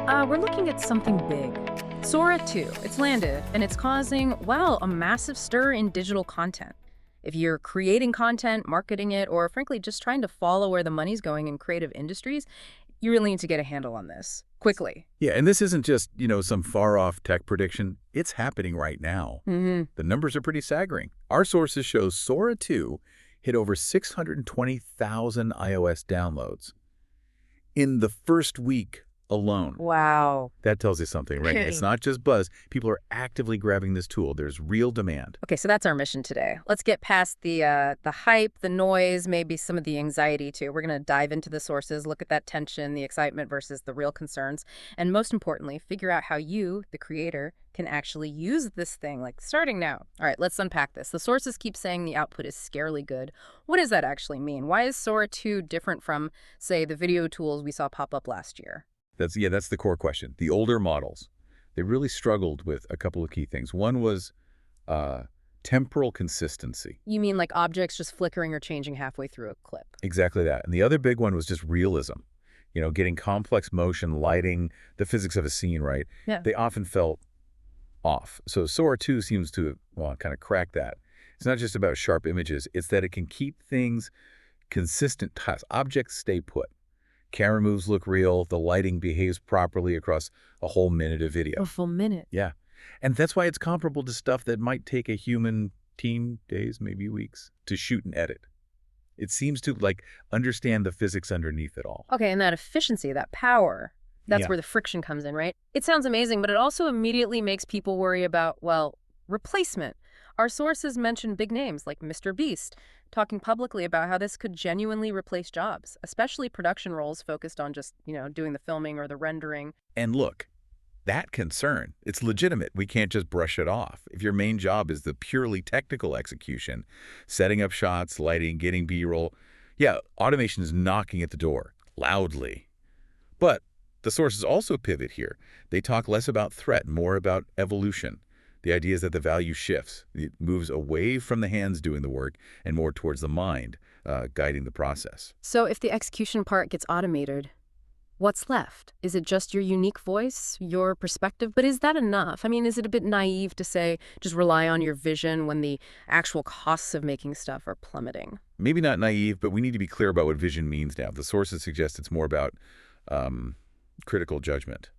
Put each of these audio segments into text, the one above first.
We're looking at something big. Sora 2, it's landed, and it's causing, well, a massive stir in digital content. If you're creating content, marketing it, or frankly, just trying to follow where the money's going in creative industries, you really need to get a handle on this quickly. Yeah, and this isn't just, some far-off tech prediction. It's happening right now. The numbers are pretty staggering. Our sources show Sora 2 hit over 620,000 iOS downloads in the first week alone. Wow. That tells you something, right? It's not just buzz. People are actively grabbing this tool. There's real demand. Okay, so that's our mission today. Let's get past the hype, the noise, maybe some of the anxiety too. We're going to dive into the sources, look at that tension, the excitement versus the real concerns, and most importantly, figure out how you, the creator, can actually use this thing, like starting now. All right, let's unpack this. The sources keep saying the output is scarily good. What does that actually mean? Why is Sora 2 different from, say, the video tools we saw pop up last year? That's the core question. The older models, they really struggled with a couple of key things. One was temporal consistency. You mean like objects just flickering or changing halfway through a clip? Exactly that. And the other big one was just realism. Getting complex motion, lighting, the physics of a scene, right? Yeah. They often felt off. So Sora 2 seems to, kind of crack that. It's not just about sharp images. It's that it can keep things consistent. Objects stay put. Camera moves look real. The lighting behaves properly across a whole minute of video. A full minute. Yeah. And that's why it's comparable to stuff that might take a human team days, maybe weeks, to shoot and edit. It seems to, understand the physics underneath it all. Okay, and that efficiency, that power, that's Yeah. where the friction comes in, right? It sounds amazing, but it also immediately makes people worry about, well, replacement. Our sources mention big names like Mr. Beast, talking publicly about how this could genuinely replace jobs, especially production roles focused on just, doing the filming or the rendering. And look, that concern, it's legitimate. We can't just brush it off. If your main job is the purely technical execution, setting up shots, lighting, getting B-roll, yeah, automation is knocking at the door, loudly. But the sources also pivot here. They talk less about threat, more about evolution. The idea is that the value shifts. It moves away from the hands doing the work and more towards the mind, guiding the process. So if the execution part gets automated, what's left? Is it just your unique voice, your perspective? But is that enough? I mean, is it a bit naive to say just rely on your vision when the actual costs of making stuff are plummeting? Maybe not naive, but we need to be clear about what vision means now. The sources suggest it's more about critical judgment.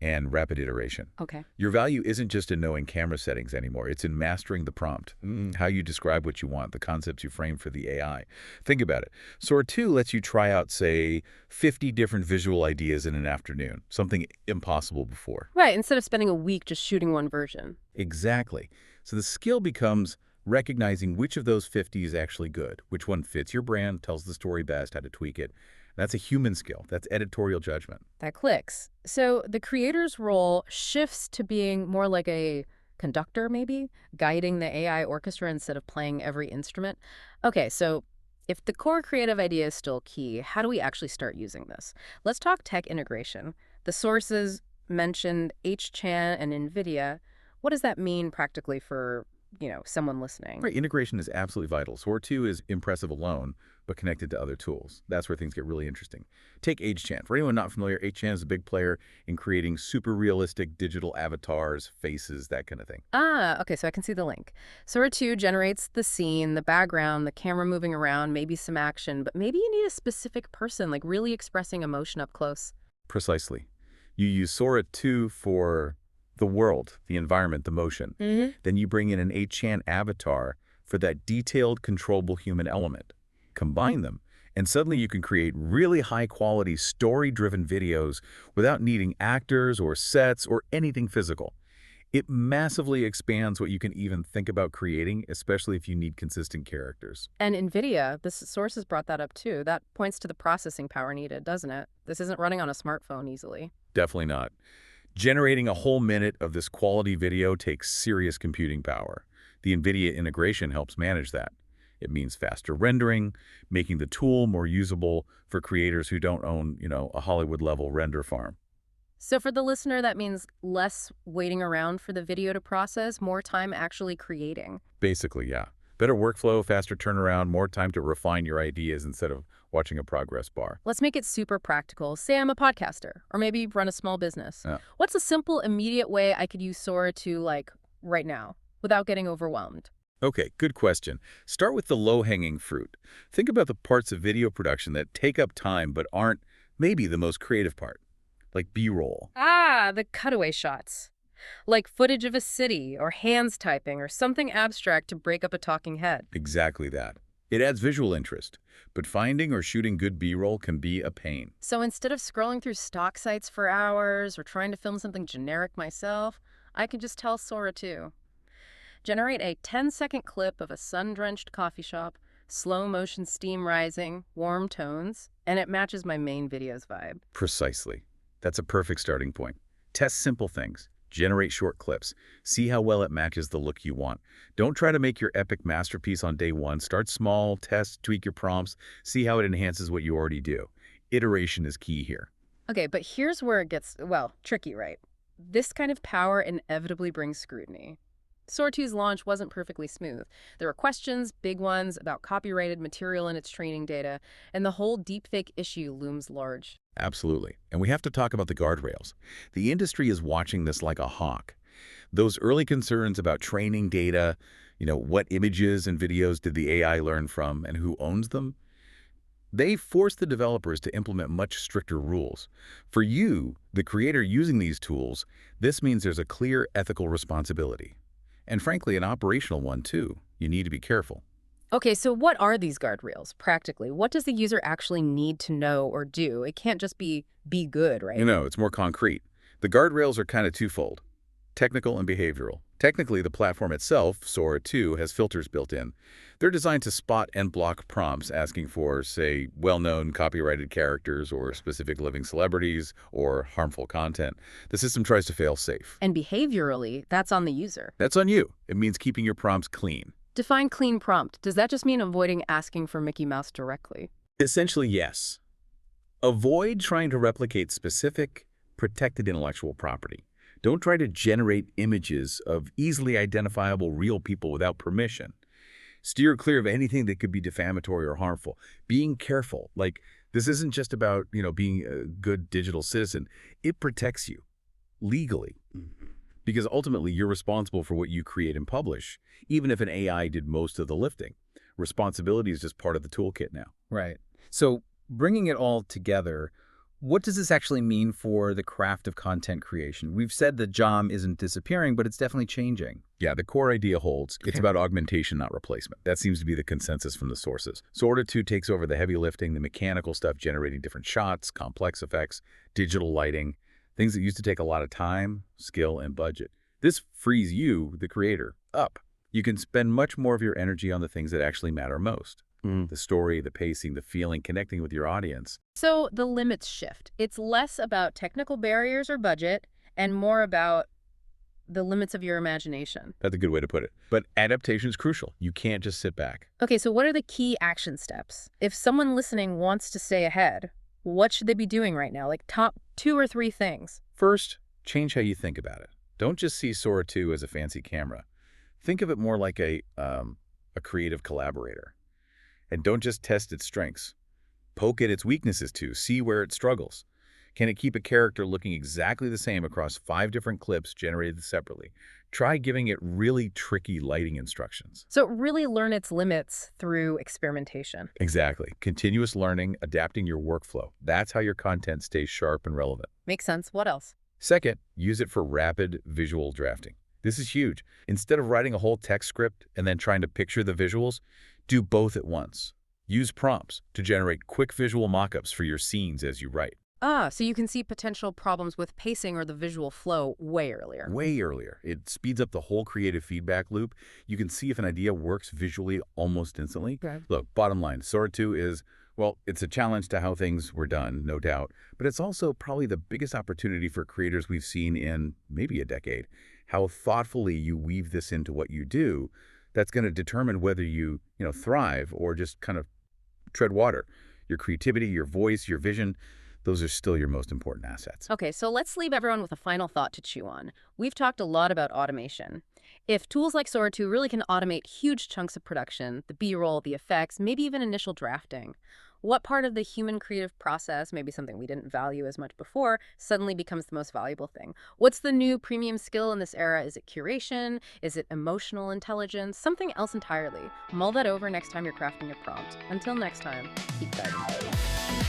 And rapid iteration. Okay. Your value isn't just in knowing camera settings anymore. It's in mastering the prompt, how you describe what you want, the concepts you frame for the AI. Think about it. Sora 2 lets you try out, say, 50 different visual ideas in an afternoon, something impossible before. Right, instead of spending a week just shooting one version. Exactly. So the skill becomes recognizing which of those 50 is actually good, which one fits your brand, tells the story best, how to tweak it. That's a human skill. That's editorial judgment. That clicks. So the creator's role shifts to being more like a conductor, maybe, guiding the AI orchestra instead of playing every instrument. Okay, so if the core creative idea is still key, how do we actually start using this? Let's talk tech integration. The sources mentioned Hchan and Nvidia. What does that mean practically for, someone listening? Right, integration is absolutely vital. Sora 2 is impressive alone, but connected to other tools. That's where things get really interesting. Take Hchan. For anyone not familiar, Hchan is a big player in creating super realistic digital avatars, faces, that kind of thing. Okay, so I can see the link. Sora 2 generates the scene, the background, the camera moving around, maybe some action, but maybe you need a specific person, like really expressing emotion up close. Precisely. You use Sora 2 for the world, the environment, the motion. Then you bring in an Hchan avatar for that detailed, controllable human element. Combine them, and suddenly you can create really high-quality, story-driven videos without needing actors or sets or anything physical. It massively expands what you can even think about creating, especially if you need consistent characters. And NVIDIA, the sources brought that up too. That points to the processing power needed, doesn't it? This isn't running on a smartphone easily. Definitely not. Generating a whole minute of this quality video takes serious computing power. The NVIDIA integration helps manage that. It means faster rendering, making the tool more usable for creators who don't own, a Hollywood-level render farm. So for the listener, that means less waiting around for the video to process, more time actually creating. Basically, yeah. Better workflow, faster turnaround, more time to refine your ideas instead of watching a progress bar. Let's make it super practical. Say I'm a podcaster, or maybe run a small business. Yeah. What's a simple, immediate way I could use Sora to, like, right now, without getting overwhelmed? Okay, good question. Start with the low-hanging fruit. Think about the parts of video production that take up time but aren't maybe the most creative part, like B-roll. Ah, the cutaway shots. Like footage of a city, or hands typing, or something abstract to break up a talking head. Exactly that. It adds visual interest, but finding or shooting good B-roll can be a pain. So instead of scrolling through stock sites for hours, or trying to film something generic myself, I can just tell Sora to generate a 10-second clip of a sun-drenched coffee shop, slow motion steam rising, warm tones, and it matches my main video's vibe. Precisely. That's a perfect starting point. Test simple things. Generate short clips. See how well it matches the look you want. Don't try to make your epic masterpiece on day one. Start small, test, tweak your prompts, see how it enhances what you already do. Iteration is key here. Okay, but here's where it gets, well, tricky, right? This kind of power inevitably brings scrutiny. Sora 2's launch wasn't perfectly smooth. There were questions, big ones, about copyrighted material in its training data, and the whole deepfake issue looms large. Absolutely. And we have to talk about the guardrails. The industry is watching this like a hawk. Those early concerns about training data, what images and videos did the AI learn from and who owns them, they forced the developers to implement much stricter rules. For you, the creator using these tools, this means there's a clear ethical responsibility. And frankly, an operational one too. You need to be careful. Okay, so what are these guardrails, practically? What does the user actually need to know or do? It can't just be good, right? It's more concrete. The guardrails are kind of twofold, technical and behavioral. Technically, the platform itself, Sora 2, has filters built in. They're designed to spot and block prompts asking for, say, well-known copyrighted characters or specific living celebrities or harmful content. The system tries to fail safe. And behaviorally, that's on the user. That's on you. It means keeping your prompts clean. Define clean prompt. Does that just mean avoiding asking for Mickey Mouse directly? Essentially, yes. Avoid trying to replicate specific, protected intellectual property. Don't try to generate images of easily identifiable real people without permission. Steer clear of anything that could be defamatory or harmful. Being careful, like this isn't just about, being a good digital citizen. It protects you legally because ultimately you're responsible for what you create and publish, even if an AI did most of the lifting. Responsibility is just part of the toolkit now. Right. So bringing it all together, what does this actually mean for the craft of content creation? We've said the job isn't disappearing, but it's definitely changing. Yeah, the core idea holds. It's about augmentation, not replacement. That seems to be the consensus from the sources. Sora 2 takes over the heavy lifting, the mechanical stuff, generating different shots, complex effects, digital lighting, things that used to take a lot of time, skill, and budget. This frees you, the creator, up. You can spend much more of your energy on the things that actually matter most. The story, the pacing, the feeling, connecting with your audience. So the limits shift. It's less about technical barriers or budget and more about the limits of your imagination. That's a good way to put it. But adaptation is crucial. You can't just sit back. Okay, so what are the key action steps? If someone listening wants to stay ahead, what should they be doing right now? Like top 2 or 3 things. First, change how you think about it. Don't just see Sora 2 as a fancy camera. Think of it more like a creative collaborator. And don't just test its strengths. Poke at its weaknesses too. See where it struggles. Can it keep a character looking exactly the same across 5 different clips generated separately? Try giving it really tricky lighting instructions. So really learn its limits through experimentation. Exactly. Continuous learning, adapting your workflow. That's how your content stays sharp and relevant. Makes sense. What else? Second, use it for rapid visual drafting. This is huge. Instead of writing a whole text script and then trying to picture the visuals, do both at once. Use prompts to generate quick visual mock-ups for your scenes as you write. Ah, so you can see potential problems with pacing or the visual flow way earlier. Way earlier. It speeds up the whole creative feedback loop. You can see if an idea works visually almost instantly. Okay. Look, bottom line, Sora 2 is, well, it's a challenge to how things were done, no doubt, but it's also probably the biggest opportunity for creators we've seen in maybe a decade. How thoughtfully you weave this into what you do, that's going to determine whether you thrive or just kind of tread water. Your creativity, your voice, your vision, those are still your most important assets. Okay, so let's leave everyone with a final thought to chew on. We've talked a lot about automation. If tools like Sora 2 really can automate huge chunks of production, the B-roll, the effects, maybe even initial drafting, what part of the human creative process, maybe something we didn't value as much before, suddenly becomes the most valuable thing? What's the new premium skill in this era? Is it curation? Is it emotional intelligence? Something else entirely? Mull that over next time you're crafting a prompt. Until next time, keep diving.